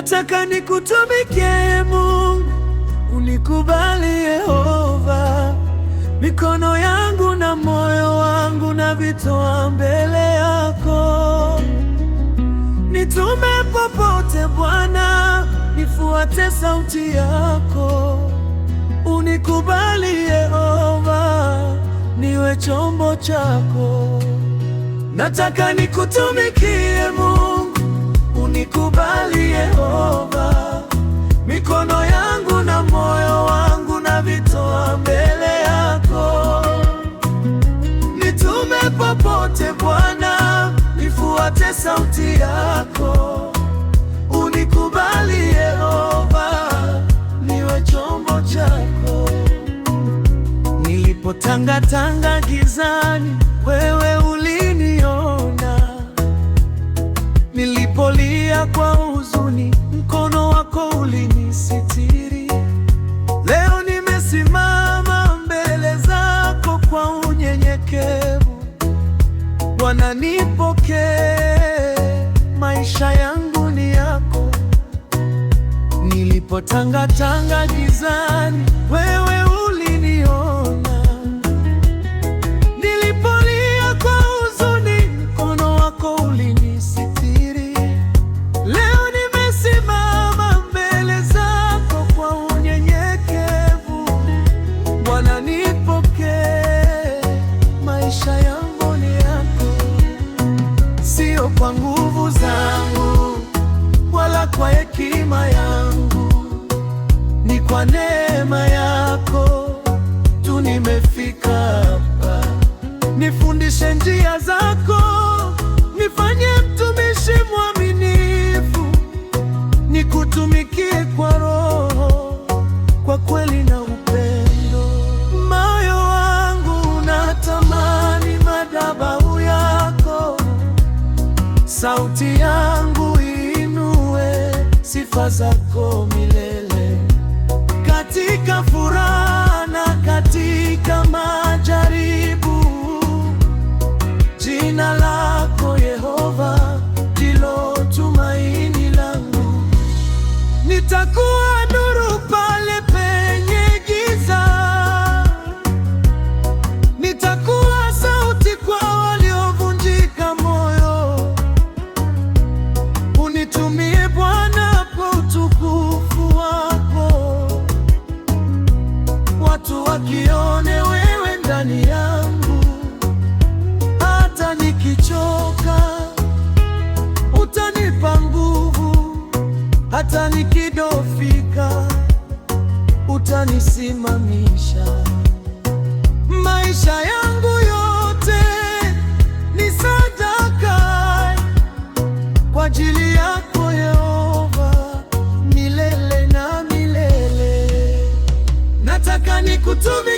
Nataka nikutumikie Mungu, unikubali Yehova. Mikono yangu na moyo wangu navitoa mbele yako. Nitume popote Bwana, nifuate sauti yako. Unikubali Yehova, niwe chombo chako. Nataka nikutumikie Mungu, unikubali Yehova. Mikono yangu na moyo wangu navitoa mbele yako. Nitume popote Bwana, nifuate sauti yako. Unikubali Yehova, niwe chombo chako. Nilipotangatanga gizani, wewe uliniona. Nilipolia kwa huzuni, mkono wako ulinisitiri. Leo nimesimama mbele zako kwa unyenyekevu. Bwana, nipokee, maisha yangu ni yako. Nilipotangatanga gizani, wewe uliniona. Nilipolia kwa huzuni, mkono wako ulinisitiri. Leo nimesimama mbele zako kwa unyenyekevu. Bwana, nipokee, maisha yangu ni yako. Sio kwa nguvu zangu wala kwa hekima yangu, ni kwa neema yako tu nimefika hapa. Nifundishe njia zako, nifanye mtumishi mwaminifu. Nikutumikie kwa roho, kwa kweli na upendo. Moyo wangu unatamani madhabahu yako. Sauti yangu inue sifa zako milele. Katika furaha na katika majaribu, jina lako Yehova ndilo tumaini langu. Nitakuwa nuru pale penye giza. Nitakuwa sauti kwa waliovunjika moyo. Unitumie Bwana kwa utukufu wako. Watu wakione wewe ndani yangu. Hata nikichoka utanipa nguvu. Hata nikidhoofika utanisimamisha. Maisha yangu yote ni sadaka kwa ajili yako Yehova, milele na milele. Nataka nikutumikie